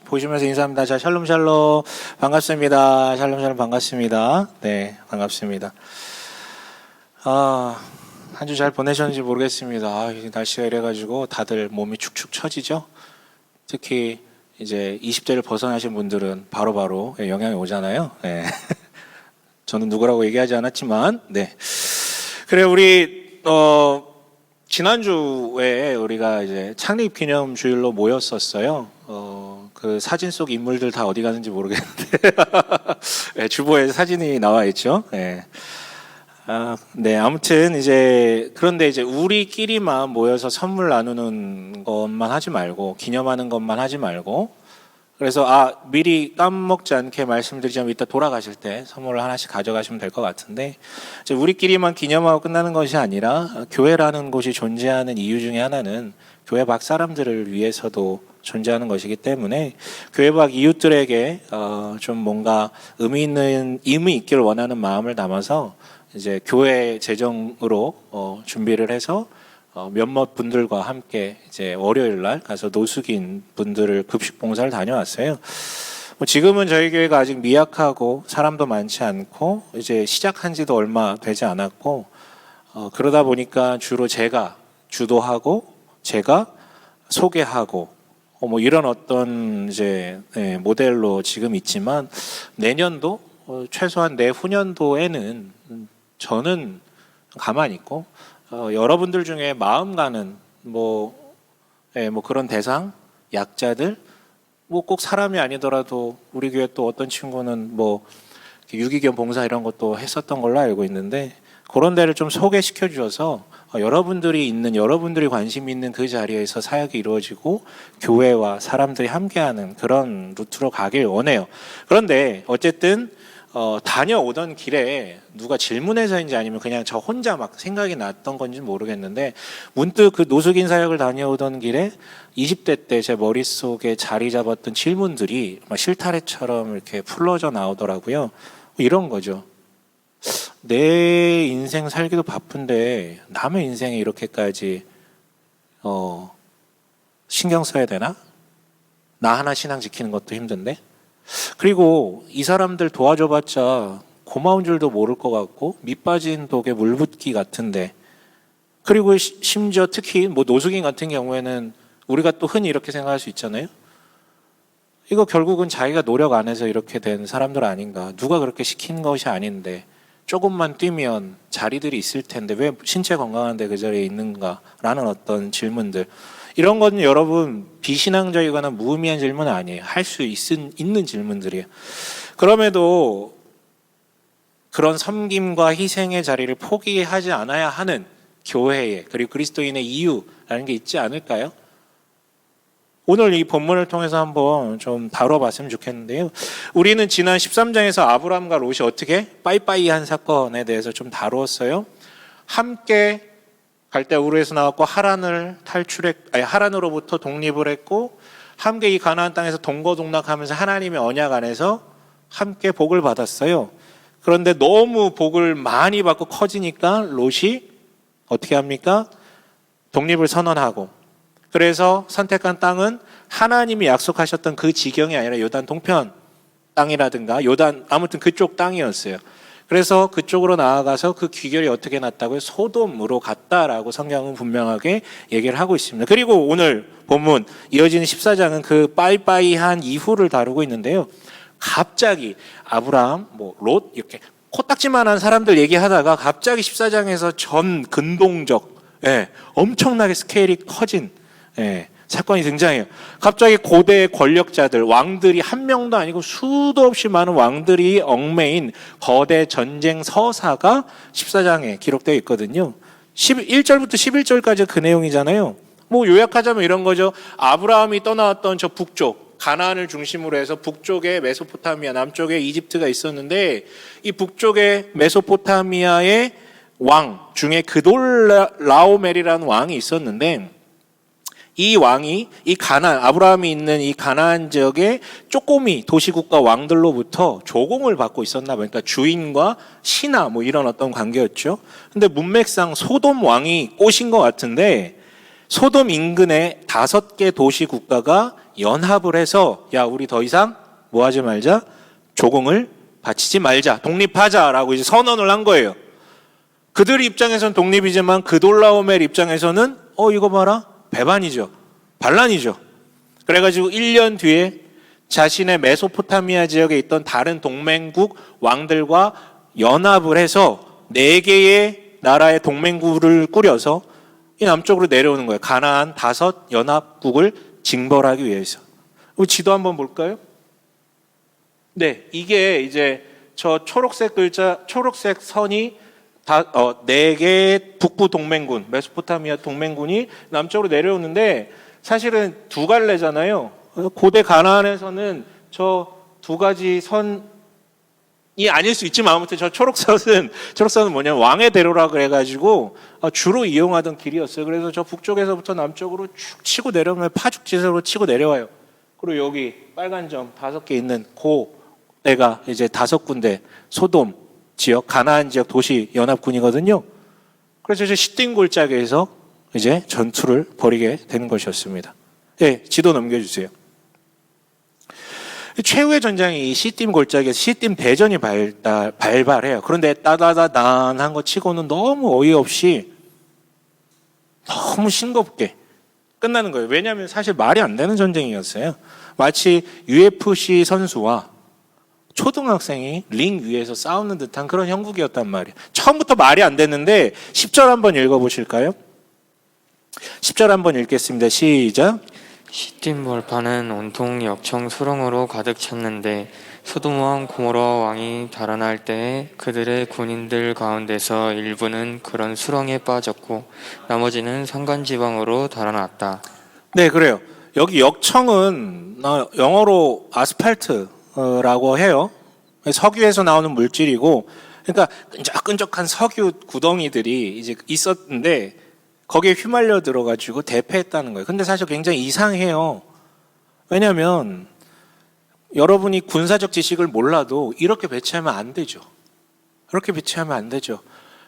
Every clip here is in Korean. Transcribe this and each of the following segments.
보시면서 인사합니다. 자, 샬롬 샬롬 반갑습니다. 샬롬 샬롬 반갑습니다. 네, 반갑습니다. 한 주 잘 보내셨는지 모르겠습니다. 날씨가 이래가지고 다들 몸이 축축 처지죠. 특히 이제 20대를 벗어나신 분들은 바로바로 영향이 오잖아요. 네. 저는 누구라고 얘기하지 않았지만, 네. 그래, 우리 지난주에 우리가 이제 창립 기념 주일로 모였었어요. 그 사진 속 인물들 다 어디 가는지 모르겠는데 네, 주보에 사진이 나와 있죠. 네. 네, 아무튼 이제 그런데 이제 우리끼리만 모여서 선물 나누는 것만 하지 말고 기념하는 것만 하지 말고 그래서 미리 까먹지 않게 말씀드리자면 이따 돌아가실 때 선물을 하나씩 가져가시면 될 것 같은데 이제 우리끼리만 기념하고 끝나는 것이 아니라 교회라는 곳이 존재하는 이유 중에 하나는 교회 밖 사람들을 위해서도 존재하는 것이기 때문에 교회 밖 이웃들에게 좀 뭔가 의미 있기를 원하는 마음을 담아서 이제 교회 재정으로 준비를 해서 몇몇 분들과 함께 이제 월요일 날 가서 노숙인 분들을 급식 봉사를 다녀왔어요. 지금은 저희 교회가 아직 미약하고 사람도 많지 않고 이제 시작한 지도 얼마 되지 않았고 그러다 보니까 주로 제가 주도하고 제가 소개하고 뭐 이런 어떤 이제 모델로 지금 있지만 내년도 최소한 내후년도에는 저는 가만히 있고 여러분들 중에 마음 가는 뭐 그런 대상, 약자들, 뭐 꼭 사람이 아니더라도 우리 교회 또 어떤 친구는 뭐 유기견 봉사 이런 것도 했었던 걸로 알고 있는데 그런 데를 좀 소개시켜 주셔서 여러분들이 관심 있는 그 자리에서 사역이 이루어지고 교회와 사람들이 함께하는 그런 루트로 가길 원해요. 그런데 어쨌든 다녀오던 길에 누가 질문해서인지 아니면 그냥 저 혼자 막 생각이 났던 건지 모르겠는데 문득 그 노숙인 사역을 다녀오던 길에 20대 때 제 머릿속에 자리 잡았던 질문들이 막 실타래처럼 이렇게 풀러져 나오더라고요. 이런 거죠. 내 인생 살기도 바쁜데 남의 인생에 이렇게까지 신경 써야 되나? 나 하나 신앙 지키는 것도 힘든데? 그리고 이 사람들 도와줘봤자 고마운 줄도 모를 것 같고 밑빠진 독에 물 붓기 같은데 그리고 심지어 특히 뭐 노숙인 같은 경우에는 우리가 또 흔히 이렇게 생각할 수 있잖아요. 이거 결국은 자기가 노력 안 해서 이렇게 된 사람들 아닌가. 누가 그렇게 시킨 것이 아닌데 조금만 뛰면 자리들이 있을 텐데 왜 신체 건강한데 그 자리에 있는가라는 어떤 질문들. 이런 건 여러분 비신앙적이거나 무의미한 질문은 아니에요. 할 수 있는 질문들이에요. 그럼에도 그런 섬김과 희생의 자리를 포기하지 않아야 하는 교회의 그리고 그리스도인의 이유라는 게 있지 않을까요? 오늘 이 본문을 통해서 한번 좀 다뤄봤으면 좋겠는데요. 우리는 지난 13장에서 아브라함과 롯이 어떻게 빠이빠이한 사건에 대해서 좀 다루었어요. 함께 갈대우르에서 나왔고 하란으로부터 독립을 했고 함께 이 가나안 땅에서 동거동락하면서 하나님의 언약 안에서 함께 복을 받았어요. 그런데 너무 복을 많이 받고 커지니까 롯이 어떻게 합니까? 독립을 선언하고 그래서 선택한 땅은 하나님이 약속하셨던 그 지경이 아니라 요단 동편 땅이라든가 요단 아무튼 그쪽 땅이었어요. 그래서 그쪽으로 나아가서 그 귀결이 어떻게 났다고요? 소돔으로 갔다라고 성경은 분명하게 얘기를 하고 있습니다. 그리고 오늘 본문 이어지는 14장은 그 빠이빠이한 이후를 다루고 있는데요. 갑자기 아브라함, 롯 이렇게 코딱지만한 사람들 얘기하다가 갑자기 14장에서 전 근동적 엄청나게 스케일이 커진 사건이 등장해요. 갑자기 고대 권력자들, 왕들이 한 명도 아니고 수도 없이 많은 왕들이 얽매인 거대 전쟁 서사가 14장에 기록되어 있거든요. 1절부터 11절까지 그 내용이잖아요. 뭐 요약하자면 이런 거죠. 아브라함이 떠나왔던 저 북쪽, 가나안을 중심으로 해서 북쪽에 메소포타미아, 남쪽에 이집트가 있었는데 이 북쪽에 메소포타미아의 왕 중에 그돌라오멜이라는 왕이 있었는데 이 왕이 아브라함이 있는 이 가나안 지역의 쪼꼬미 도시국가 왕들로부터 조공을 받고 있었나 봐요. 그러니까 주인과 신하 이런 어떤 관계였죠. 근데 문맥상 소돔 왕이 꼬신 것 같은데 소돔 인근의 5개 도시 국가가 연합을 해서 야 우리 더 이상 뭐 하지 말자, 조공을 바치지 말자, 독립하자라고 이제 선언을 한 거예요. 그들 입장에서는 독립이지만 그돌라오멜 입장에서는 이거 봐라, 배반이죠, 반란이죠. 그래가지고 1년 뒤에 자신의 메소포타미아 지역에 있던 다른 동맹국 왕들과 연합을 해서 4개의 나라의 동맹국을 꾸려서 이 남쪽으로 내려오는 거예요. 가나안 5 연합국을 징벌하기 위해서. 우리 지도 한번 볼까요? 네, 이게 이제 저 초록색 글자, 초록색 선이 4개의 북부 동맹군, 메소포타미아 동맹군이 남쪽으로 내려오는데 사실은 2갈래잖아요. 고대 가나안에서는 저 2가지 선이 아닐 수 있지만 아무튼 저 초록선은 뭐냐면 왕의 대로라 그래가지고 주로 이용하던 길이었어요. 그래서 저 북쪽에서부터 남쪽으로 쭉 치고 내려오면 파죽지세로 치고 내려와요. 그리고 여기 빨간 점 5개 있는 고대가 이제 5군데 소돔 지역, 가나안 지역 도시 연합군이거든요. 그래서 저 시딤 골짜기에서 이제 전투를 벌이게 되는 것이었습니다. 네, 지도 넘겨주세요. 최후의 전장이 이 시딤 골짜기에서 시딤 대전이 발발해요. 그런데 따다다단한 거 치고는 너무 어이없이 너무 싱겁게 끝나는 거예요. 왜냐하면 사실 말이 안 되는 전쟁이었어요. 마치 UFC 선수와 초등학생이 링 위에서 싸우는 듯한 그런 형국이었단 말이에요. 처음부터 말이 안 됐는데 10절 한번 읽어보실까요? 10절 한번 읽겠습니다. 시작. 시딤 벌판은 온통 역청 수렁으로 가득 찼는데 소돔 고모라 왕이 달아날 때에 그들의 군인들 가운데서 일부는 그런 수렁에 빠졌고 나머지는 산간지방으로 달아났다. 네, 그래요. 여기 역청은 영어로 아스팔트라고 해요. 석유에서 나오는 물질이고, 그러니까 끈적끈적한 석유 구덩이들이 이제 있었는데 거기에 휘말려 들어가지고 대패했다는 거예요. 근데 사실 굉장히 이상해요. 왜냐하면 여러분이 군사적 지식을 몰라도 이렇게 배치하면 안 되죠. 그렇게 배치하면 안 되죠.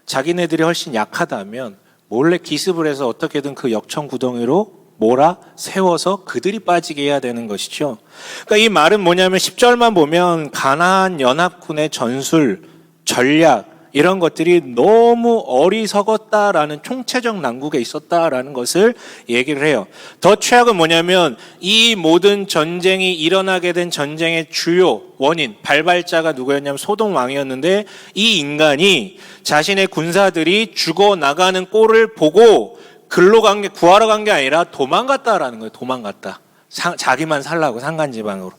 자기네들이 훨씬 약하다면 몰래 기습을 해서 어떻게든 그 역청 구덩이로 몰아 세워서 그들이 빠지게 해야 되는 것이죠. 그러니까 이 말은 뭐냐면 10절만 보면 가나안 연합군의 전술, 전략 이런 것들이 너무 어리석었다라는 총체적 난국에 있었다라는 것을 얘기를 해요. 더 최악은 뭐냐면 이 모든 전쟁이 일어나게 된 전쟁의 주요 원인, 발발자가 누구였냐면 소돔 왕이었는데 이 인간이 자신의 군사들이 죽어나가는 꼴을 보고 구하러 간 게 아니라 도망갔다라는 거예요. 도망갔다. 자기만 살라고 산간지방으로.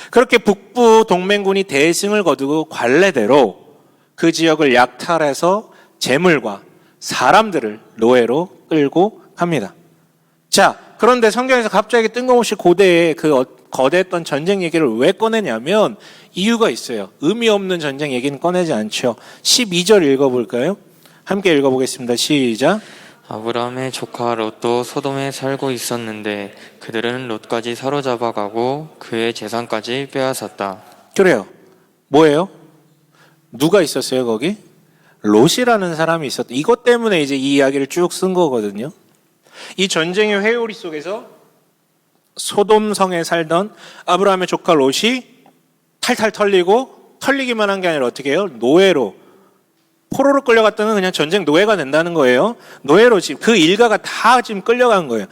그렇게 북부 동맹군이 대승을 거두고 관례대로 그 지역을 약탈해서 재물과 사람들을 노예로 끌고 갑니다. 자, 그런데 성경에서 갑자기 뜬금없이 고대의 그 거대했던 전쟁 얘기를 왜 꺼내냐면 이유가 있어요. 의미 없는 전쟁 얘기는 꺼내지 않죠. 12절 읽어볼까요? 함께 읽어보겠습니다. 시작. 아브라함의 조카 롯도 소돔에 살고 있었는데 그들은 롯까지 사로잡아가고 그의 재산까지 빼앗았다. 그래요. 뭐예요? 누가 있었어요, 거기? 롯이라는 사람이 있었다. 이것 때문에 이제 이 이야기를 쭉 쓴 거거든요. 이 전쟁의 회오리 속에서 소돔 성에 살던 아브라함의 조카 롯이 탈탈 털리기만 한 게 아니라 어떻게 해요? 노예로, 포로로 끌려갔다는 그냥 전쟁 노예가 된다는 거예요. 노예로 지금 그 일가가 다 지금 끌려간 거예요.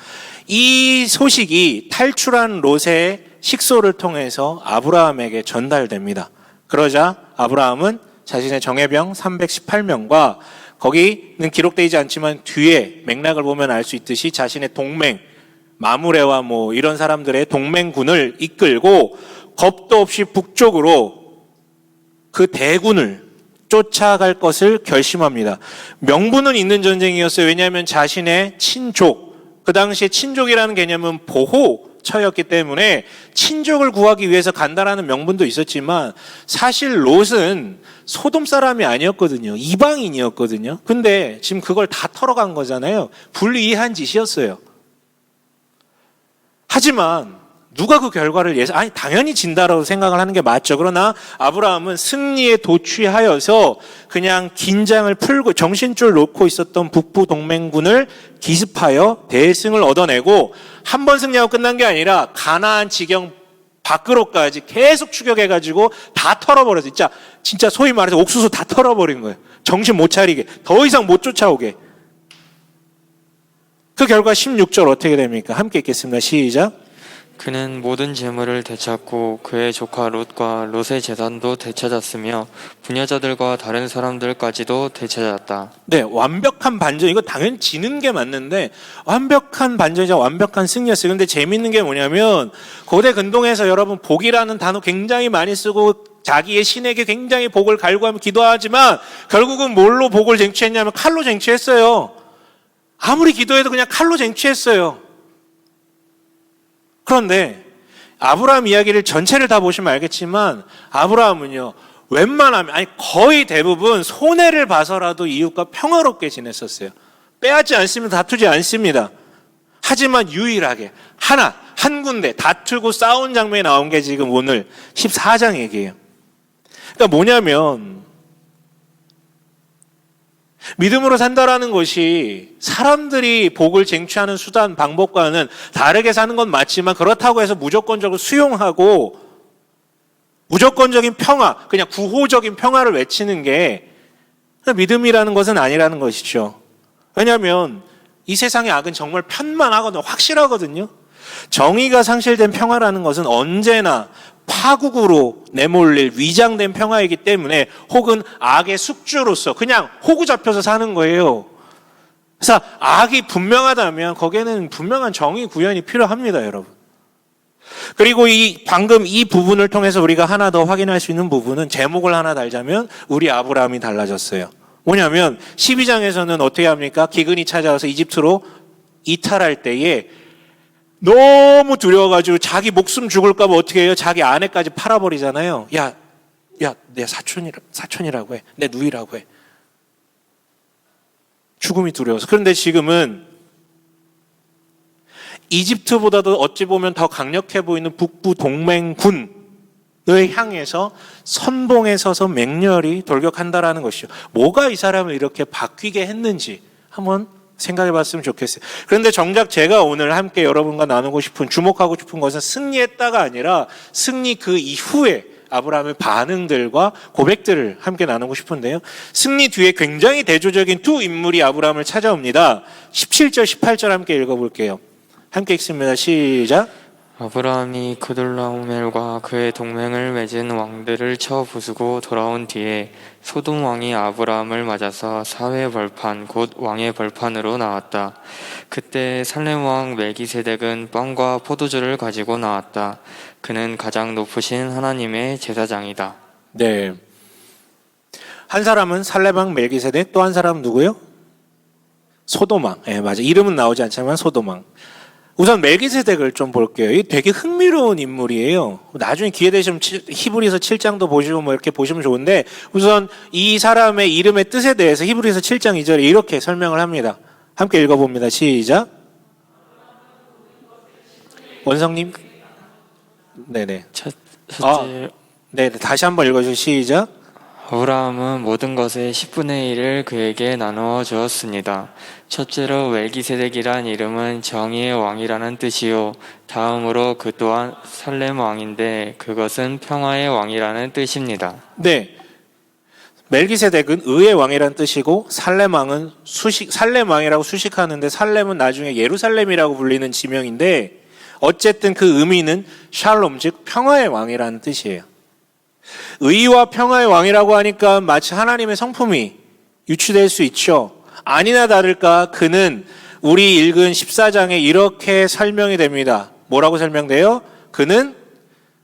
이 소식이 탈출한 롯의 식소를 통해서 아브라함에게 전달됩니다. 그러자 아브라함은 자신의 정예병 318명과 거기는 기록되지 않지만 뒤에 맥락을 보면 알 수 있듯이 자신의 동맹, 마므레와 뭐 이런 사람들의 동맹군을 이끌고 겁도 없이 북쪽으로 그 대군을 쫓아갈 것을 결심합니다. 명분은 있는 전쟁이었어요. 왜냐하면 자신의 친족, 그 당시에 친족이라는 개념은 보호처였기 때문에 친족을 구하기 위해서 간다라는 명분도 있었지만 사실 롯은 소돔 사람이 아니었거든요. 이방인이었거든요. 근데 지금 그걸 다 털어간 거잖아요. 불이한 짓이었어요. 하지만 누가 그 결과를 아니 당연히 진다라고 생각을 하는 게 맞죠. 그러나 아브라함은 승리에 도취하여서 그냥 긴장을 풀고 정신줄 놓고 있었던 북부 동맹군을 기습하여 대승을 얻어내고 한 번 승리하고 끝난 게 아니라 가나안 지경 밖으로까지 계속 추격해가지고 다 털어버려서 진짜 소위 말해서 옥수수 다 털어버린 거예요. 정신 못 차리게, 더 이상 못 쫓아오게. 그 결과 16절 어떻게 됩니까? 함께 읽겠습니다. 시작. 그는 모든 재물을 되찾고 그의 조카 롯과 롯의 재산도 되찾았으며 부녀자들과 다른 사람들까지도 되찾았다. 네, 완벽한 반전. 이거 당연히 지는 게 맞는데 완벽한 반전이자 완벽한 승리였어요. 그런데 재밌는 게 뭐냐면 고대 근동에서 여러분 복이라는 단어 굉장히 많이 쓰고 자기의 신에게 굉장히 복을 갈구하며 기도하지만 결국은 뭘로 복을 쟁취했냐면 칼로 쟁취했어요. 아무리 기도해도 그냥 칼로 쟁취했어요. 그런데 아브라함 이야기를 전체를 다 보시면 알겠지만 아브라함은요, 웬만하면 아니 거의 대부분 손해를 봐서라도 이웃과 평화롭게 지냈었어요. 빼앗지 않습니다. 다투지 않습니다. 하지만 유일하게 한 군데 다투고 싸운 장면이 나온 게 지금 오늘 14장 얘기예요. 그러니까 뭐냐면 믿음으로 산다라는 것이 사람들이 복을 쟁취하는 수단, 방법과는 다르게 사는 건 맞지만 그렇다고 해서 무조건적으로 수용하고 무조건적인 평화, 그냥 구호적인 평화를 외치는 게 믿음이라는 것은 아니라는 것이죠. 왜냐하면 이 세상의 악은 정말 편만하거든요. 확실하거든요. 정의가 상실된 평화라는 것은 언제나 파국으로 내몰릴 위장된 평화이기 때문에 혹은 악의 숙주로서 그냥 호구 잡혀서 사는 거예요. 그래서 악이 분명하다면 거기에는 분명한 정의 구현이 필요합니다, 여러분. 그리고 방금 이 부분을 통해서 우리가 하나 더 확인할 수 있는 부분은 제목을 하나 달자면 우리 아브라함이 달라졌어요. 뭐냐면 12장에서는 어떻게 합니까? 기근이 찾아와서 이집트로 이탈할 때에 너무 두려워가지고 자기 목숨 죽을까 봐 어떻게 해요? 자기 아내까지 팔아버리잖아요. 야, 내 사촌이라고 해. 내 누이라고 해. 죽음이 두려워서. 그런데 지금은 이집트보다도 어찌 보면 더 강력해 보이는 북부 동맹군을 향해서 선봉에 서서 맹렬히 돌격한다라는 것이죠. 뭐가 이 사람을 이렇게 바뀌게 했는지 한번 생각해 봤으면 좋겠어요. 그런데 정작 제가 오늘 함께 여러분과 나누고 싶은, 주목하고 싶은 것은 승리했다가 아니라 승리 그 이후에 아브라함의 반응들과 고백들을 함께 나누고 싶은데요. 승리 뒤에 굉장히 대조적인 두 인물이 아브라함을 찾아옵니다. 17절, 18절 함께 읽어볼게요. 함께 읽습니다. 시작. 아브라함이 그돌라오멜과 그의 동맹을 맺은 왕들을 쳐 부수고 돌아온 뒤에 소돔 왕이 아브라함을 맞아서 사회 벌판 곧 왕의 벌판으로 나왔다. 그때 살렘 왕 멜기세덱은 빵과 포도주를 가지고 나왔다. 그는 가장 높으신 하나님의 제사장이다. 네. 한 사람은 살렘 왕 멜기세덱, 또 한 사람은 누구요? 소돔 왕. 네, 맞아. 이름은 나오지 않지만 소돔 왕. 우선 멜기세덱을 좀 볼게요. 이 되게 흥미로운 인물이에요. 나중에 기회 되시면 히브리서 7장도 보시고 뭐 이렇게 보시면 좋은데 우선 이 사람의 이름의 뜻에 대해서 히브리서 7장 2절에 이렇게 설명을 합니다. 함께 읽어봅니다. 시작. 원성님. 네네. 네, 다시 한번 읽어주세요. 시작. 아브라함은 모든 것의 10분의 1을 그에게 나누어 주었습니다. 첫째로 멜기세덱이란 이름은 정의의 왕이라는 뜻이요. 다음으로 그 또한 살렘 왕인데 그것은 평화의 왕이라는 뜻입니다. 네. 멜기세덱은 의의 왕이라는 뜻이고 살렘 왕은 살렘 왕이라고 수식하는데 살렘은 나중에 예루살렘이라고 불리는 지명인데 어쨌든 그 의미는 샬롬 즉 평화의 왕이라는 뜻이에요. 의와 평화의 왕이라고 하니까 마치 하나님의 성품이 유추될 수 있죠. 아니나 다를까 그는 우리 읽은 14장에 이렇게 설명이 됩니다. 뭐라고 설명돼요? 그는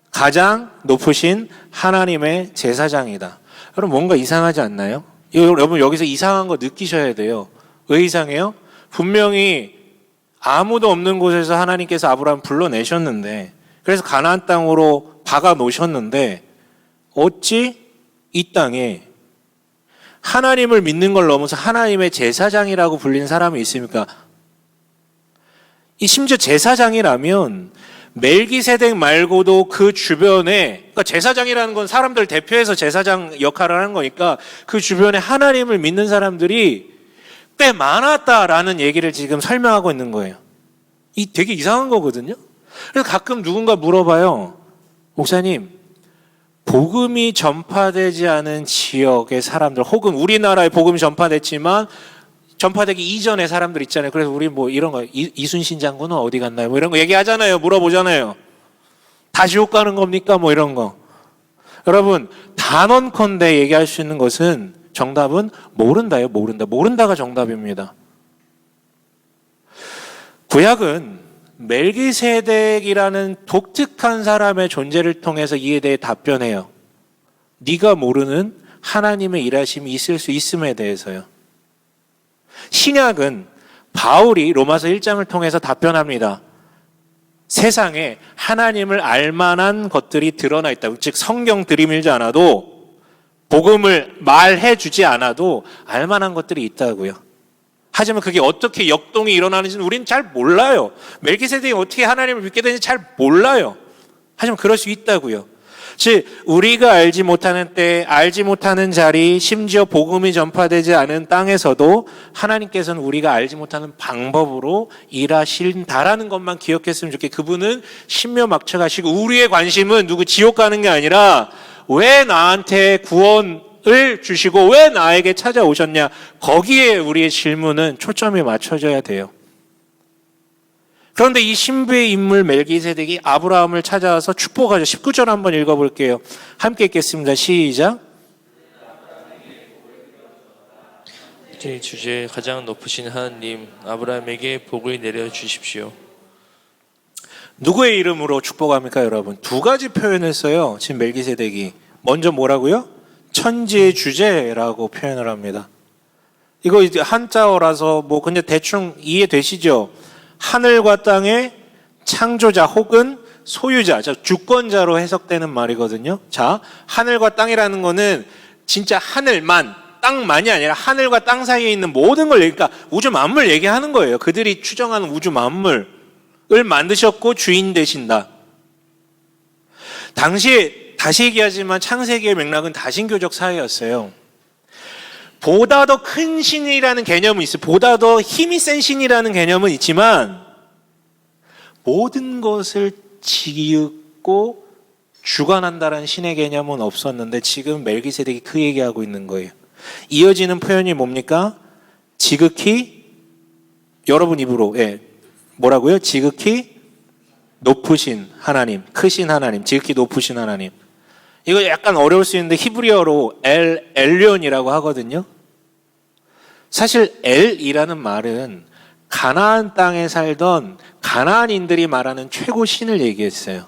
가장 높으신 하나님의 제사장이다. 여러분 뭔가 이상하지 않나요? 여러분 여기서 이상한 거 느끼셔야 돼요. 왜 이상해요? 분명히 아무도 없는 곳에서 하나님께서 아브라함 불러내셨는데 그래서 가나안 땅으로 박아 놓으셨는데 어찌 이 땅에 하나님을 믿는 걸 넘어서 하나님의 제사장이라고 불리는 사람이 있습니까? 이 심지어 제사장이라면 멜기세덱 말고도 그 주변에, 그러니까 제사장이라는 건 사람들 대표해서 제사장 역할을 하는 거니까 그 주변에 하나님을 믿는 사람들이 꽤 많았다라는 얘기를 지금 설명하고 있는 거예요. 이 되게 이상한 거거든요. 그래서 가끔 누군가 물어봐요. 목사님, 복음이 전파되지 않은 지역의 사람들, 혹은 우리나라에 복음이 전파됐지만 전파되기 이전의 사람들 있잖아요. 그래서 우리 뭐 이런 거, 이순신 장군은 어디 갔나요? 뭐 이런 거 얘기하잖아요. 물어보잖아요. 다 지옥 가는 겁니까? 뭐 이런 거. 여러분, 단언컨대 얘기할 수 있는 것은 정답은 모른다예요. 모른다. 모른다가 정답입니다. 구약은 멜기세덱이라는 독특한 사람의 존재를 통해서 이에 대해 답변해요. 네가 모르는 하나님의 일하심이 있을 수 있음에 대해서요. 신약은 바울이 로마서 1장을 통해서 답변합니다. 세상에 하나님을 알만한 것들이 드러나 있다고. 즉 성경 들이밀지 않아도, 복음을 말해 주지 않아도 알만한 것들이 있다고요. 하지만 그게 어떻게 역동이 일어나는지는 우리는 잘 몰라요. 멜기세덱이 어떻게 하나님을 믿게 되는지 잘 몰라요. 하지만 그럴 수 있다고요. 즉 우리가 알지 못하는 때, 알지 못하는 자리, 심지어 복음이 전파되지 않은 땅에서도 하나님께서는 우리가 알지 못하는 방법으로 일하신다라는 것만 기억했으면 좋겠어요. 그분은 신묘막측하시고, 우리의 관심은 누구 지옥 가는 게 아니라 왜 나한테 구원을 주시고 왜 나에게 찾아오셨냐, 거기에 우리의 질문은 초점이 맞춰져야 돼요. 그런데 이 신부의 인물 멜기세덱이 아브라함을 찾아와서 축복하죠. 19절 한번 읽어볼게요. 함께 읽겠습니다. 시작. 제 주제에 가장 높으신 하나님, 아브라함에게 복을 내려 주십시오. 누구의 이름으로 축복합니까, 여러분? 두 가지 표현을 써요. 지금 멜기세덱이. 먼저 뭐라고요? 천지의 주제라고 표현을 합니다. 이거 이제 한자어라서 뭐 근데 대충 이해되시죠? 하늘과 땅의 창조자 혹은 소유자, 주권자로 해석되는 말이거든요. 자, 하늘과 땅이라는 거는 진짜 하늘만, 땅만이 아니라 하늘과 땅 사이에 있는 모든 걸 그러니까 우주 만물 얘기하는 거예요. 그들이 추정하는 우주 만물을 만드셨고 주인 되신다. 당시에 다시 얘기하지만 창세기의 맥락은 다신교적 사회였어요. 보다 더 큰 신이라는 개념은 있어요. 보다 더 힘이 센 신이라는 개념은 있지만 모든 것을 지었고 주관한다라는 신의 개념은 없었는데 지금 멜기세덱이 그 얘기하고 있는 거예요. 이어지는 표현이 뭡니까? 지극히, 여러분 입으로 뭐라고요? 지극히 높으신 하나님, 크신 하나님, 지극히 높으신 하나님. 이거 약간 어려울 수 있는데 히브리어로 엘리온이라고 하거든요. 사실 엘이라는 말은 가나안 땅에 살던 가나안인들이 말하는 최고 신을 얘기했어요.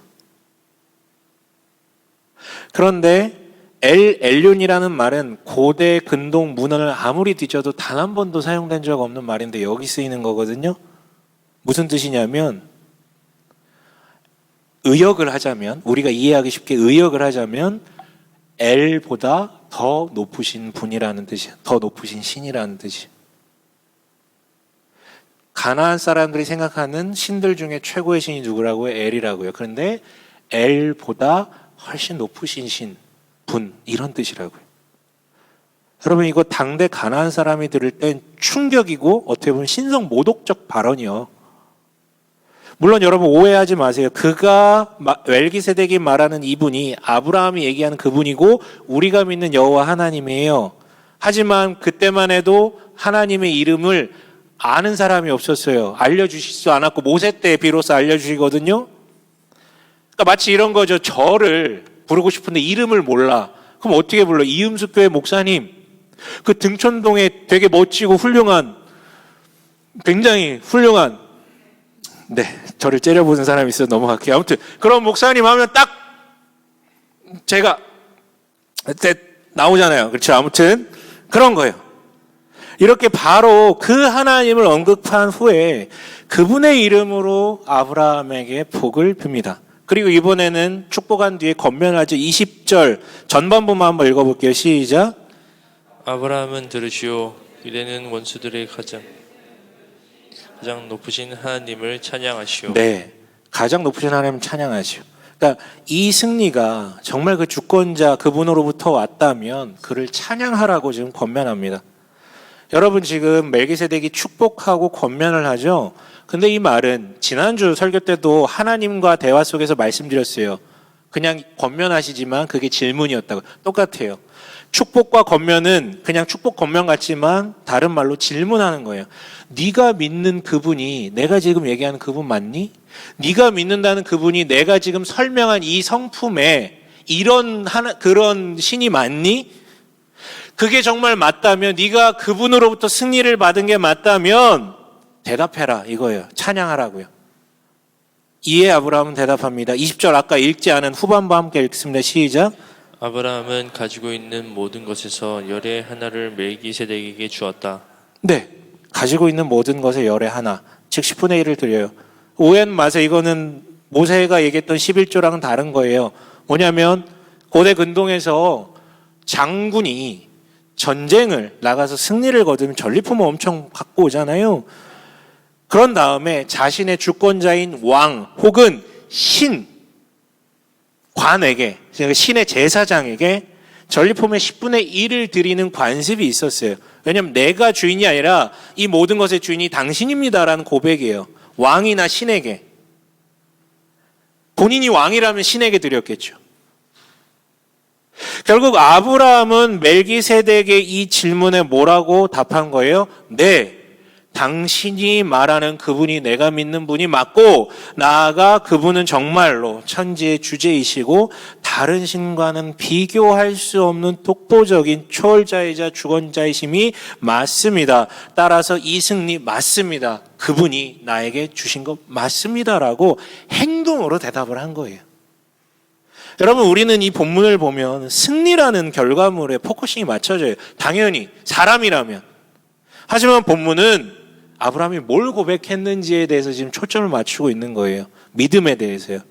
그런데 엘륜이라는 말은 고대 근동 문헌을 아무리 뒤져도 단 한 번도 사용된 적 없는 말인데 여기 쓰이는 거거든요. 무슨 뜻이냐면, 의역을 하자면, 우리가 이해하기 쉽게 의역을 하자면 엘보다 더 높으신 분이라는 뜻이에요. 더 높으신 신이라는 뜻이에요. 가나안 사람들이 생각하는 신들 중에 최고의 신이 누구라고요? 엘이라고요. 그런데 엘보다 훨씬 높으신 신, 분, 이런 뜻이라고요. 여러분, 이거 당대 가나안 사람이 들을 땐 충격이고 어떻게 보면 신성 모독적 발언이요. 물론 여러분 오해하지 마세요. 그가 멜기세덱이 말하는 이분이 아브라함이 얘기하는 그분이고 우리가 믿는 여호와 하나님이에요. 하지만 그때만 해도 하나님의 이름을 아는 사람이 없었어요. 알려주시지도 않았고 모세 때 비로소 알려주시거든요. 그러니까 마치 이런 거죠. 저를 부르고 싶은데 이름을 몰라. 그럼 어떻게 불러? 이음숙 교회 목사님, 그 등촌동에 되게 멋지고 훌륭한, 굉장히 훌륭한, 저를 째려보는 사람이 있어서 넘어갈게요. 아무튼 그런 목사님 하면 딱 제가 나오잖아요. 그렇죠? 아무튼 그런 거예요. 이렇게 바로 그 하나님을 언급한 후에 그분의 이름으로 아브라함에게 복을 빕니다. 그리고 이번에는 축복한 뒤에 겉면하죠. 20절 전반부만 한번 읽어볼게요. 시작. 아브라함은 들으시오. 이래는 원수들의 가장 높으신 하나님을 찬양하시오. 네. 가장 높으신 하나님 찬양하시오. 그러니까 이 승리가 정말 그 주권자 그분으로부터 왔다면 그를 찬양하라고 지금 권면합니다. 여러분 지금 멜기세덱이 축복하고 권면을 하죠. 근데 이 말은 지난주 설교 때도 하나님과 대화 속에서 말씀드렸어요. 그냥 권면하시지만 그게 질문이었다고. 똑같아요. 축복과 권면은 그냥 축복 권면 같지만 다른 말로 질문하는 거예요. 네가 믿는 그분이 내가 지금 얘기하는 그분 맞니? 네가 믿는다는 그분이 내가 지금 설명한 이 성품에 그런 신이 맞니? 그게 정말 맞다면, 네가 그분으로부터 승리를 받은 게 맞다면 대답해라 이거예요. 찬양하라고요. 이에 아브라함은 대답합니다. 20절 아까 읽지 않은 후반부 함께 읽습니다. 시작. 아브라함은 가지고 있는 모든 것에서 열의 하나를 멜기세덱에게 주었다. 네, 가지고 있는 모든 것의 열의 하나, 즉 10분의 1을 드려요. 오해는 마세요. 이거는 모세가 얘기했던 11조랑은 다른 거예요. 뭐냐면 고대 근동에서 장군이 전쟁을 나가서 승리를 거두면 전리품을 엄청 갖고 오잖아요. 그런 다음에 자신의 주권자인 왕 혹은 신, 관에게, 신의 제사장에게 전리품의 10분의 1을 드리는 관습이 있었어요. 왜냐하면 내가 주인이 아니라 이 모든 것의 주인이 당신입니다라는 고백이에요. 왕이나 신에게. 본인이 왕이라면 신에게 드렸겠죠. 결국 아브라함은 멜기세덱의 이 질문에 뭐라고 답한 거예요? 네, 당신이 말하는 그분이 내가 믿는 분이 맞고, 나아가 그분은 정말로 천지의 주제이시고 다른 신과는 비교할 수 없는 독보적인 초월자이자 주권자이심이 맞습니다. 따라서 이 승리 맞습니다. 그분이 나에게 주신 것 맞습니다라고 행동으로 대답을 한 거예요. 여러분, 우리는 이 본문을 보면 승리라는 결과물에 포커싱이 맞춰져요. 당연히 사람이라면. 하지만 본문은 아브라함이 뭘 고백했는지에 대해서 지금 초점을 맞추고 있는 거예요. 믿음에 대해서요.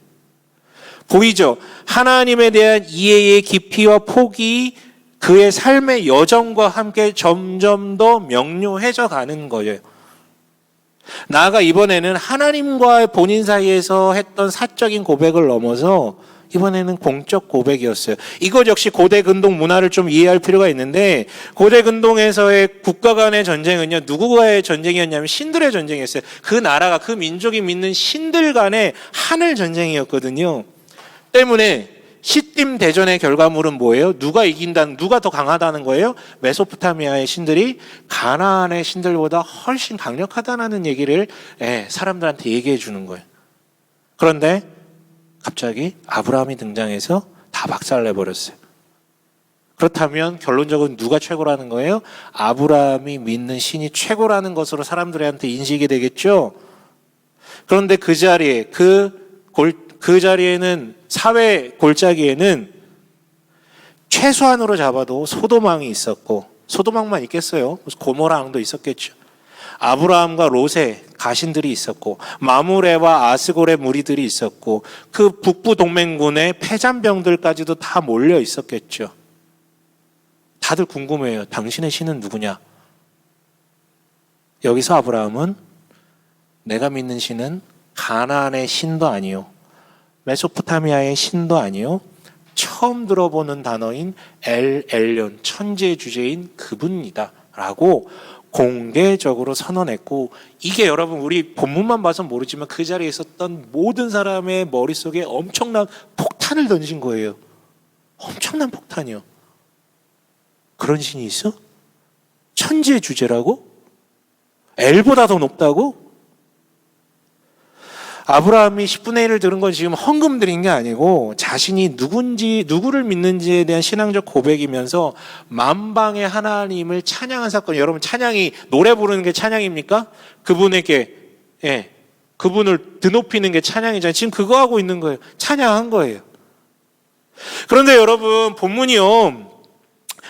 보이죠? 하나님에 대한 이해의 깊이와 폭이 그의 삶의 여정과 함께 점점 더 명료해져 가는 거예요. 나아가 이번에는 하나님과 본인 사이에서 했던 사적인 고백을 넘어서 이번에는 공적 고백이었어요. 이것 역시 고대 근동 문화를 좀 이해할 필요가 있는데, 고대 근동에서의 국가 간의 전쟁은요, 누구와의 전쟁이었냐면 신들의 전쟁이었어요. 그 나라가, 그 민족이 믿는 신들 간의 하늘 전쟁이었거든요. 때문에 시딤 대전의 결과물은 뭐예요? 누가 이긴다는, 누가 더 강하다는 거예요? 메소포타미아의 신들이 가나안의 신들보다 훨씬 강력하다는 얘기를 사람들한테 얘기해 주는 거예요. 그런데 갑자기 아브라함이 등장해서 다 박살내버렸어요. 그렇다면 결론적으로 누가 최고라는 거예요? 아브라함이 믿는 신이 최고라는 것으로 사람들한테 인식이 되겠죠. 그런데 그 자리에 그 자리에는, 사회 골짜기에는 최소한으로 잡아도 소돔왕이 있었고, 소돔왕만 있겠어요? 고모라 왕도 있었겠죠. 아브라함과 롯의 가신들이 있었고, 마므레와 아스골의 무리들이 있었고, 그 북부 동맹군의 패잔병들까지도 다 몰려 있었겠죠. 다들 궁금해요. 당신의 신은 누구냐? 여기서 아브라함은 내가 믿는 신은 가나안의 신도 아니요, 메소포타미아의 신도 아니요, 처음 들어보는 단어인 엘yon, 천지의 주제인 그분이다 라고 공개적으로 선언했고, 이게 여러분 우리 본문만 봐서 모르지만 그 자리에 있었던 모든 사람의 머릿속에 엄청난 폭탄을 던진 거예요. 엄청난 폭탄이요. 그런 신이 있어? 천지의 주제라고? 엘보다 더 높다고? 아브라함이 10분의 1을 들은 건 지금 헌금 드린 게 아니고 자신이 누구를 믿는지에 대한 신앙적 고백이면서 만방의 하나님을 찬양한 사건. 여러분, 찬양이, 노래 부르는 게 찬양입니까? 그분에게, 그분을 드높이는 게 찬양이잖아요. 지금 그거 하고 있는 거예요. 찬양한 거예요. 그런데 여러분, 본문이요,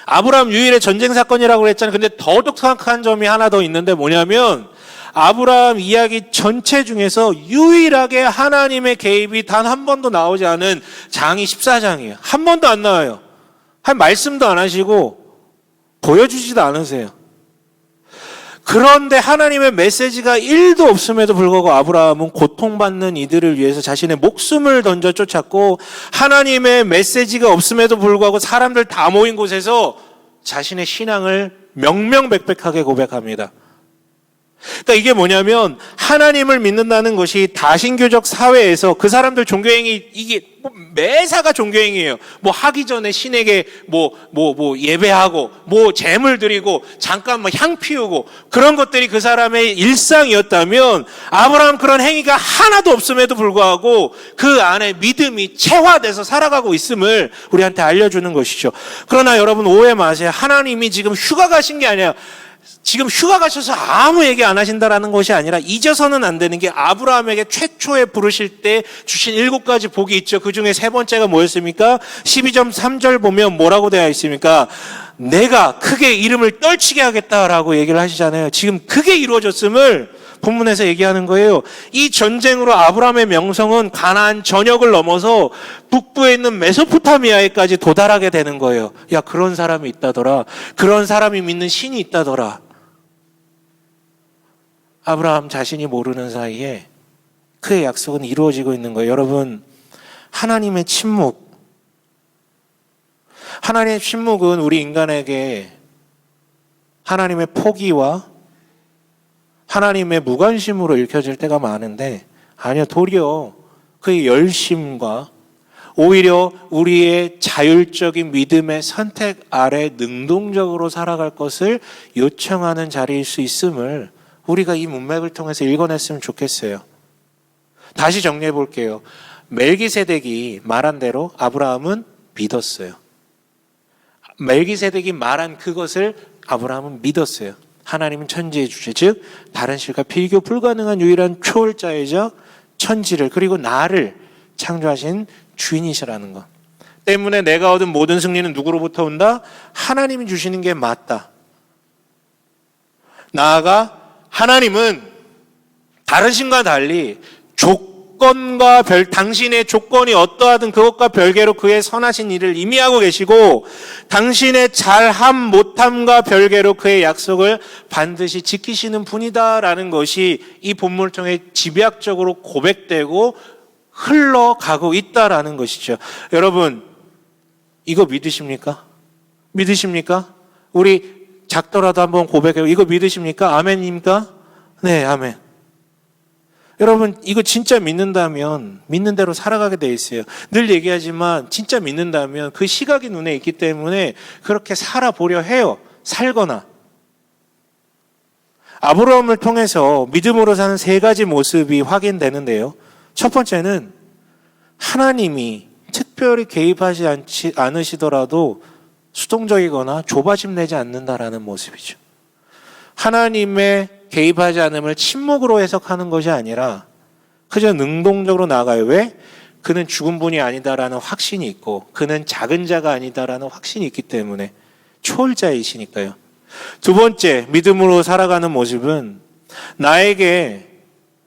아브라함 유일의 전쟁 사건이라고 그랬잖아요. 근데 더 독특한 점이 하나 더 있는데 뭐냐면, 아브라함 이야기 전체 중에서 유일하게 하나님의 개입이 단 한 번도 나오지 않은 장이 14장이에요. 한 번도 안 나와요. 한 말씀도 안 하시고 보여주지도 않으세요. 그런데 하나님의 메시지가 1도 없음에도 불구하고 아브라함은 고통받는 이들을 위해서 자신의 목숨을 던져 쫓았고, 하나님의 메시지가 없음에도 불구하고 사람들 다 모인 곳에서 자신의 신앙을 명명백백하게 고백합니다. 그러니까 이게 뭐냐면, 하나님을 믿는다는 것이 다신교적 사회에서 그 사람들 종교행위, 이게 매사가 종교행위예요. 하기 전에 신에게 예배하고, 제물 드리고, 잠깐 향 피우고, 그런 것들이 그 사람의 일상이었다면, 아브라함 그런 행위가 하나도 없음에도 불구하고 그 안에 믿음이 체화돼서 살아가고 있음을 우리한테 알려주는 것이죠. 그러나 여러분 오해 마세요. 하나님이 지금 휴가 가신 게 아니에요. 지금 휴가 가셔서 아무 얘기 안 하신다라는 것이 아니라, 잊어서는 안 되는 게 아브라함에게 최초에 부르실 때 주신 7가지 복이 있죠. 그 중에 3번째가 뭐였습니까? 12절 3절 보면 뭐라고 되어 있습니까? 내가 크게 이름을 떨치게 하겠다라고 얘기를 하시잖아요. 지금 그게 이루어졌음을 본문에서 얘기하는 거예요. 이 전쟁으로 아브라함의 명성은 가나안 전역을 넘어서 북부에 있는 메소포타미아에까지 도달하게 되는 거예요. 야, 그런 사람이 있다더라. 그런 사람이 믿는 신이 있다더라. 아브라함 자신이 모르는 사이에 그의 약속은 이루어지고 있는 거예요. 여러분, 하나님의 침묵. 하나님의 침묵은 우리 인간에게 하나님의 포기와 하나님의 무관심으로 읽혀질 때가 많은데, 아니요, 도리어 그의 열심과 오히려 우리의 자율적인 믿음의 선택 아래 능동적으로 살아갈 것을 요청하는 자리일 수 있음을 우리가 이 문맥을 통해서 읽어냈으면 좋겠어요. 다시 정리해 볼게요. 멜기세덱이 말한 대로 아브라함은 믿었어요. 멜기세덱이 말한 그것을 아브라함은 믿었어요. 하나님은 천지의 주체, 즉 다른 신과 비교 불가능한 유일한 초월자이자 천지를, 그리고 나를 창조하신 주인이시라는 것 때문에 내가 얻은 모든 승리는 누구로부터 온다? 하나님이 주시는 게 맞다. 나아가 하나님은 다른 신과 달리 당신의 조건이 어떠하든 그것과 별개로 그의 선하신 일을 이미 하고 계시고, 당신의 잘함 못함과 별개로 그의 약속을 반드시 지키시는 분이다라는 것이 이 본문을 통해 집약적으로 고백되고 흘러가고 있다라는 것이죠. 여러분, 이거 믿으십니까? 믿으십니까? 우리 작더라도 한번 고백해요. 이거 믿으십니까? 아멘입니까? 네, 아멘. 여러분, 이거 진짜 믿는다면 믿는 대로 살아가게 돼 있어요. 늘 얘기하지만 진짜 믿는다면 그 시각이 눈에 있기 때문에 그렇게 살아보려 해요. 살거나. 아브라함을 통해서 믿음으로 사는 3가지 모습이 확인되는데요. 첫 번째는 하나님이 특별히 개입하지 않으시더라도 수동적이거나 조바심 내지 않는다라는 모습이죠. 하나님의 개입하지 않음을 침묵으로 해석하는 것이 아니라 그저 능동적으로 나아가요. 왜? 그는 죽은 분이 아니다라는 확신이 있고, 그는 작은 자가 아니다라는 확신이 있기 때문에, 초월자이시니까요. 두 번째, 믿음으로 살아가는 모습은 나에게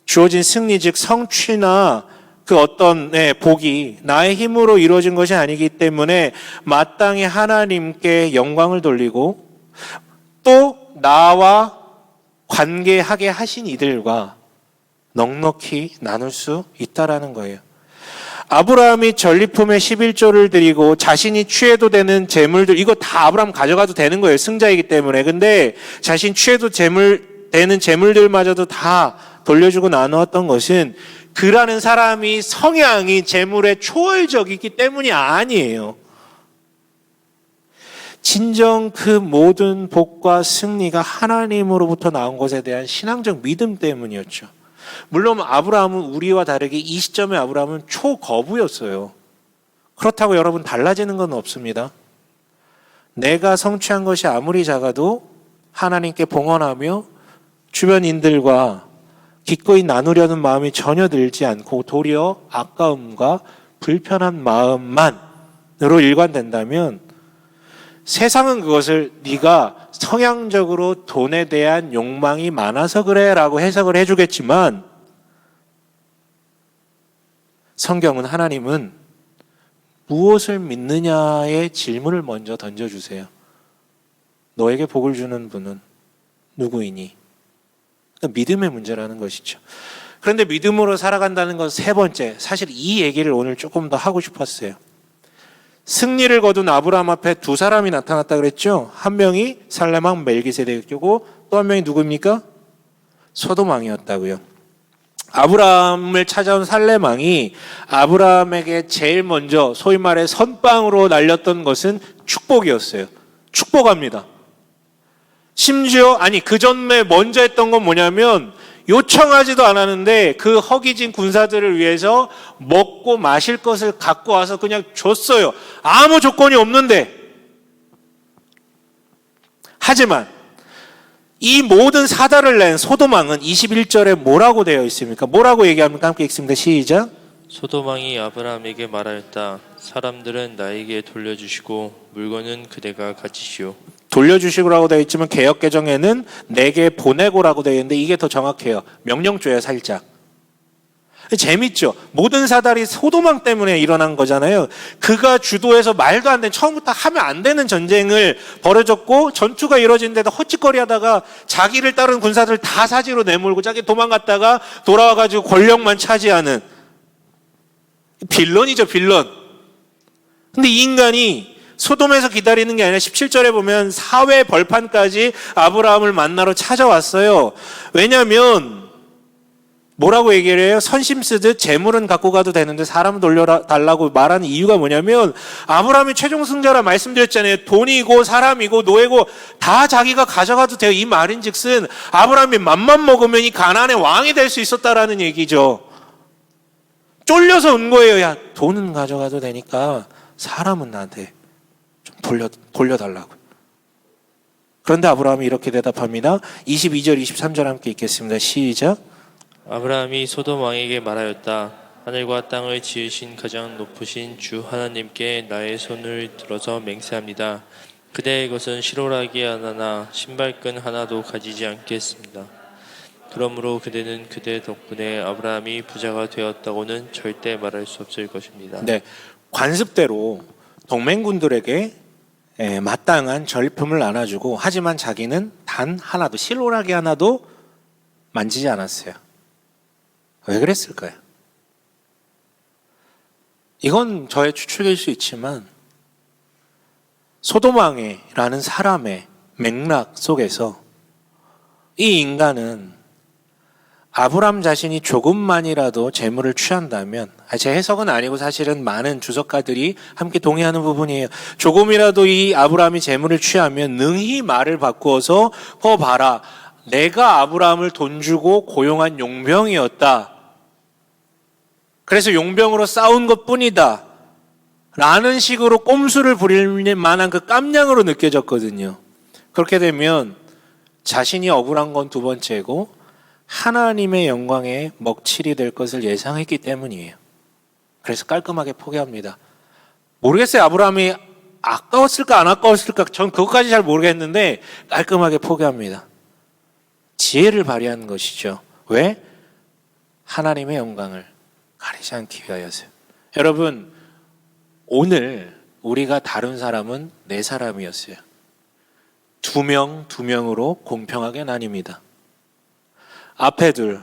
주어진 승리, 즉 성취나 그 어떤 복이 나의 힘으로 이루어진 것이 아니기 때문에 마땅히 하나님께 영광을 돌리고, 또 나와 관계하게 하신 이들과 넉넉히 나눌 수 있다라는 거예요. 아브라함이 전리품의 11조를 드리고 자신이 취해도 되는 재물들, 이거 다 아브라함 가져가도 되는 거예요. 승자이기 때문에. 근데 자신 취해도 되는 재물들마저도 다 돌려주고 나누었던 것은 그라는 사람이 성향이 재물에 초월적이기 때문이 아니에요. 진정 그 모든 복과 승리가 하나님으로부터 나온 것에 대한 신앙적 믿음 때문이었죠. 물론 아브라함은 우리와 다르게 이 시점에 아브라함은 초거부였어요. 그렇다고 여러분 달라지는 건 없습니다. 내가 성취한 것이 아무리 작아도 하나님께 봉헌하며 주변인들과 기꺼이 나누려는 마음이 전혀 들지 않고 도리어 아까움과 불편한 마음만으로 일관된다면, 세상은 그것을 네가 성향적으로 돈에 대한 욕망이 많아서 그래 라고 해석을 해주겠지만, 성경은, 하나님은 무엇을 믿느냐의 질문을 먼저 던져주세요. 너에게 복을 주는 분은 누구이니? 믿음의 문제라는 것이죠. 그런데 믿음으로 살아간다는 것 세 번째, 사실 이 얘기를 오늘 조금 더 하고 싶었어요. 승리를 거둔 아브라함 앞에 두 사람이 나타났다 그랬죠. 한 명이 살렘왕 멜기세덱이고 또 한 명이 누구입니까? 소돔 왕이었다고요. 아브라함을 찾아온 살렘 왕이 아브라함에게 제일 먼저 소위 말해 선빵으로 날렸던 것은 축복이었어요. 축복합니다. 심지어 그 전에 먼저 했던 건 뭐냐면 요청하지도 않았는데 그 허기진 군사들을 위해서 먹고 마실 것을 갖고 와서 그냥 줬어요. 아무 조건이 없는데. 하지만 이 모든 사달을 낸 소돔 왕은 21절에 뭐라고 되어 있습니까? 뭐라고 얘기합니까? 함께 읽습니다. 시작. 소돔 왕이 아브라함에게 말하였다. 사람들은 나에게 돌려주시고 물건은 그대가 가지시오. 돌려주시고라고 되어 있지만 개역개정에는 내게 보내고라고 되어 있는데 이게 더 정확해요. 명령조예요, 살짝. 재밌죠? 모든 사달이 소돔 왕 때문에 일어난 거잖아요. 그가 주도해서 말도 안 되는, 처음부터 하면 안 되는 전쟁을 벌여졌고 전투가 이루어지는데도 헛짓거리하다가 자기를 따르는 군사들 다 사지로 내몰고 자기 도망갔다가 돌아와가지고 권력만 차지하는 빌런이죠, 빌런. 근데 이 인간이 소돔에서 기다리는 게 아니라 17절에 보면 사회 벌판까지 아브라함을 만나러 찾아왔어요. 왜냐하면 뭐라고 얘기를 해요? 선심 쓰듯 재물은 갖고 가도 되는데 사람은 돌려달라고 말하는 이유가 뭐냐면 아브라함이 최종 승자라 말씀드렸잖아요. 돈이고 사람이고 노예고 다 자기가 가져가도 돼요. 이 말인즉슨 아브라함이 맘만 먹으면 이 가나안의 왕이 될 수 있었다라는 얘기죠. 쫄려서 온 거예요. 야, 돈은 가져가도 되니까 사람은 나한테 좀 돌려달라고. 그런데 아브라함이 이렇게 대답합니다. 22절 23절 함께 읽겠습니다. 시작. 아브라함이 소돔 왕에게 말하였다. 하늘과 땅을 지으신 가장 높으신 주 하나님께 나의 손을 들어서 맹세합니다. 그대의 것은 실오라기 하나나 신발끈 하나도 가지지 않겠습니다. 그러므로 그대는 그대 덕분에 아브라함이 부자가 되었다고는 절대 말할 수 없을 것입니다. 네, 관습대로 동맹군들에게 마땅한 절품을 나눠주고 하지만 자기는 단 하나도 실오라기 하나도 만지지 않았어요. 왜 그랬을까요? 이건 저의 추측일 수 있지만 소돔 왕이라는 사람의 맥락 속에서 이 인간은 아브람 자신이 조금만이라도 재물을 취한다면, 제 해석은 아니고 사실은 많은 주석가들이 함께 동의하는 부분이에요. 조금이라도 이 아브람이 재물을 취하면 능히 말을 바꾸어서 봐라, 내가 아브람을 돈 주고 고용한 용병이었다. 그래서 용병으로 싸운 것뿐이다. 라는 식으로 꼼수를 부릴 만한 그 깜냥으로 느껴졌거든요. 그렇게 되면 자신이 억울한 건 두 번째고 하나님의 영광에 먹칠이 될 것을 예상했기 때문이에요. 그래서 깔끔하게 포기합니다. 모르겠어요. 아브라함이 아까웠을까 안 아까웠을까 전 그것까지 잘 모르겠는데 깔끔하게 포기합니다. 지혜를 발휘하는 것이죠. 왜? 하나님의 영광을 가리지 않기 위하여서요. 여러분, 오늘 우리가 다룬 사람은 네 사람이었어요. 두 명으로 공평하게 나뉩니다. 앞에 둘,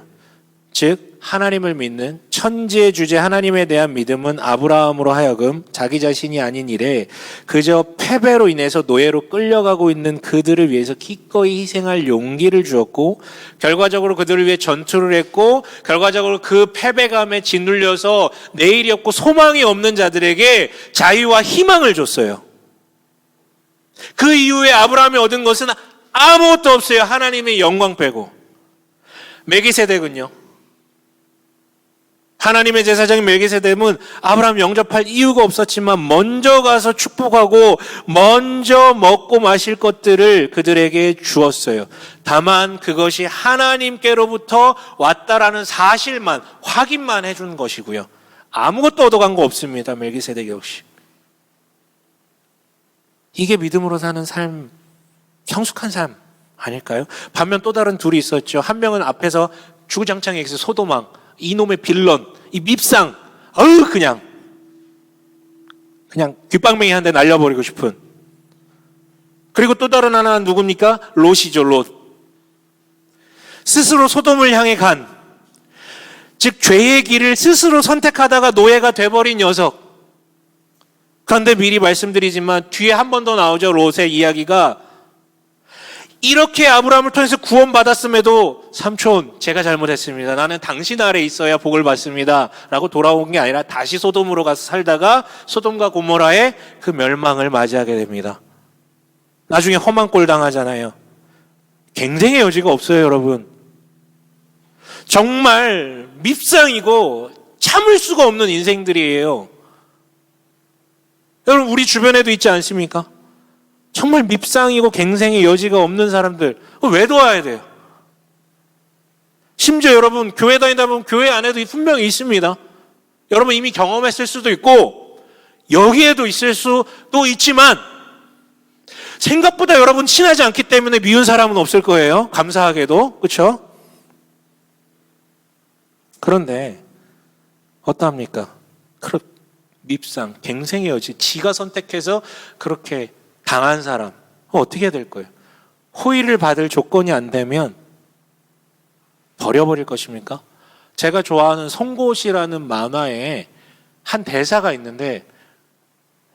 즉 하나님을 믿는 천지의 주제 하나님에 대한 믿음은 아브라함으로 하여금 자기 자신이 아닌 일에 그저 패배로 인해서 노예로 끌려가고 있는 그들을 위해서 기꺼이 희생할 용기를 주었고, 결과적으로 그들을 위해 전투를 했고, 결과적으로 그 패배감에 짓눌려서 내일이 없고 소망이 없는 자들에게 자유와 희망을 줬어요. 그 이후에 아브라함이 얻은 것은 아무것도 없어요. 하나님의 영광 빼고. 멜기세덱은요, 하나님의 제사장인 멜기세덱은 아브라함 영접할 이유가 없었지만 먼저 가서 축복하고 먼저 먹고 마실 것들을 그들에게 주었어요. 다만 그것이 하나님께로부터 왔다라는 사실만 확인만 해준 것이고요. 아무것도 얻어간 거 없습니다. 멜기세덱 역시. 이게 믿음으로 사는 삶, 성숙한 삶 아닐까요? 반면 또 다른 둘이 있었죠. 한 명은 앞에서 주구장창 얘기해서 소돔 왕, 이놈의 빌런, 이 밉상, 그냥 귓방맹이 한 대 날려버리고 싶은. 그리고 또 다른 하나는 누굽니까? 롯이죠, 롯. 스스로 소돔을 향해 간, 즉 죄의 길을 스스로 선택하다가 노예가 돼버린 녀석. 그런데 미리 말씀드리지만 뒤에 한 번 더 나오죠. 롯의 이야기가. 이렇게 아브라함을 통해서 구원받았음에도 삼촌 제가 잘못했습니다. 나는 당신 아래 있어야 복을 받습니다. 라고 돌아온 게 아니라 다시 소돔으로 가서 살다가 소돔과 고모라의 그 멸망을 맞이하게 됩니다. 나중에 험한 꼴 당하잖아요. 갱생의 여지가 없어요, 여러분. 정말 밉상이고 참을 수가 없는 인생들이에요. 여러분, 우리 주변에도 있지 않습니까? 정말 밉상이고 갱생의 여지가 없는 사람들, 왜 도와야 돼요? 심지어 여러분, 교회 다니다 보면 교회 안에도 분명히 있습니다. 여러분 이미 경험했을 수도 있고 여기에도 있을 수도 있지만 생각보다 여러분 친하지 않기 때문에 미운 사람은 없을 거예요. 감사하게도. 그렇죠? 그런데 어떠합니까? 밉상, 갱생의 여지, 지가 선택해서 그렇게 당한 사람 어떻게 해야 될 거예요? 호의를 받을 조건이 안 되면 버려버릴 것입니까? 제가 좋아하는 송곳이라는 만화에 한 대사가 있는데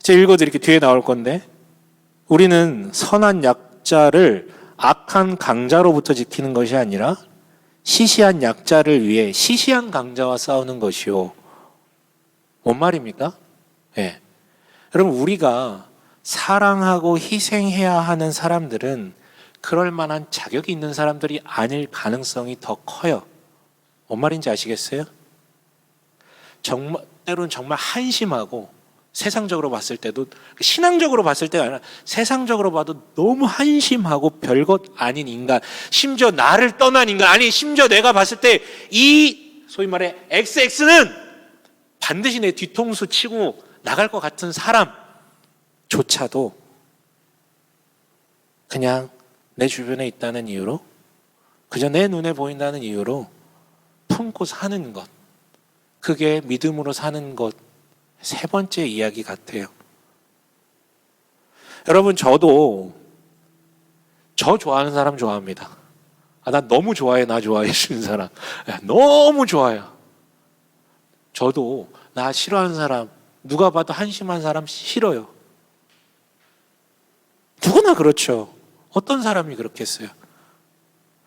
제가 읽어드릴게요. 뒤에 나올 건데, 우리는 선한 약자를 악한 강자로부터 지키는 것이 아니라 시시한 약자를 위해 시시한 강자와 싸우는 것이요. 뭔 말입니까? 예. 여러분, 우리가 사랑하고 희생해야 하는 사람들은 그럴 만한 자격이 있는 사람들이 아닐 가능성이 더 커요. 뭔 말인지 아시겠어요? 때로는 정말 한심하고, 세상적으로 봤을 때도, 신앙적으로 봤을 때가 아니라 세상적으로 봐도 너무 한심하고 별것 아닌 인간, 심지어 나를 떠난 인간, 아니 심지어 내가 봤을 때 이 소위 말해 XX는 반드시 내 뒤통수 치고 나갈 것 같은 사람조차도 그냥 내 주변에 있다는 이유로, 그저 내 눈에 보인다는 이유로 품고 사는 것, 그게 믿음으로 사는 것, 세 번째 이야기 같아요. 여러분, 저도 저 좋아하는 사람 좋아합니다. 난 너무 좋아해. 나 좋아해 주는 사람 너무 좋아요. 저도 나 싫어하는 사람, 누가 봐도 한심한 사람 싫어요. 누구나 그렇죠. 어떤 사람이 그렇겠어요?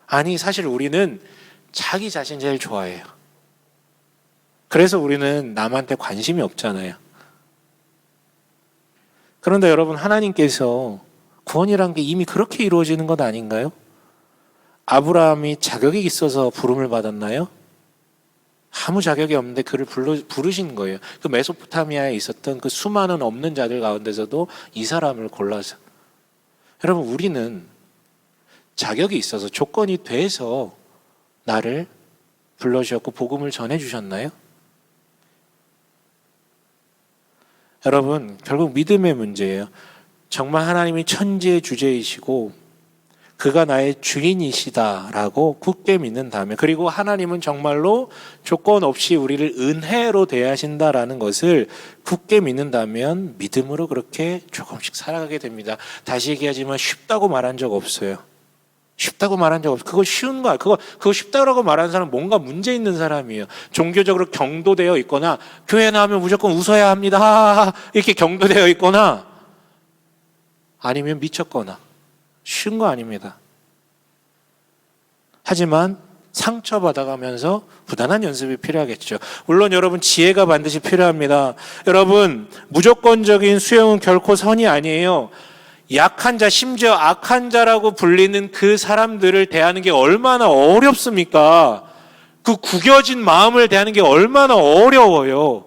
아니, 사실 우리는 자기 자신 제일 좋아해요. 그래서 우리는 남한테 관심이 없잖아요. 그런데 여러분, 하나님께서 구원이란 게 이미 그렇게 이루어지는 것 아닌가요? 아브라함이 자격이 있어서 부름을 받았나요? 아무 자격이 없는데 그를 부르신 거예요. 그 메소포타미아에 있었던 그 수많은 없는 자들 가운데서도 이 사람을 골라서. 여러분, 우리는 자격이 있어서, 조건이 돼서 나를 불러주셨고 복음을 전해주셨나요? 여러분, 결국 믿음의 문제예요. 정말 하나님이 천지의 주제이시고 그가 나의 주인이시다라고 굳게 믿는다면, 그리고 하나님은 정말로 조건 없이 우리를 은혜로 대하신다라는 것을 굳게 믿는다면 믿음으로 그렇게 조금씩 살아가게 됩니다. 다시 얘기하지만 쉽다고 말한 적 없어요. 쉽다고 말한 적 없어요. 그거 쉬운 거야. 그거 쉽다고 말하는 사람은 뭔가 문제 있는 사람이에요. 종교적으로 경도되어 있거나, 교회 나오면 무조건 웃어야 합니다 이렇게 경도되어 있거나, 아니면 미쳤거나. 쉬운 거 아닙니다. 하지만 상처받아가면서 부단한 연습이 필요하겠죠. 물론 여러분, 지혜가 반드시 필요합니다. 여러분, 무조건적인 수용은 결코 선이 아니에요. 약한 자, 심지어 악한 자라고 불리는 그 사람들을 대하는 게 얼마나 어렵습니까? 그 구겨진 마음을 대하는 게 얼마나 어려워요.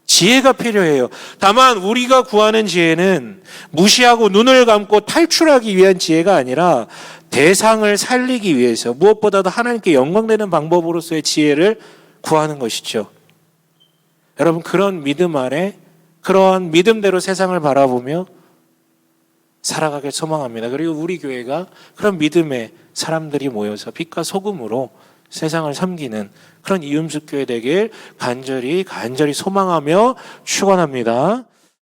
지혜가 필요해요. 다만 우리가 구하는 지혜는 무시하고 눈을 감고 탈출하기 위한 지혜가 아니라 대상을 살리기 위해서, 무엇보다도 하나님께 영광되는 방법으로서의 지혜를 구하는 것이죠. 여러분, 그런 믿음 아래, 그러한 믿음대로 세상을 바라보며 살아가길 소망합니다. 그리고 우리 교회가 그런 믿음의 사람들이 모여서 빛과 소금으로 세상을 섬기는 그런 이음숙 교회 되길 간절히 소망하며 축원합니다.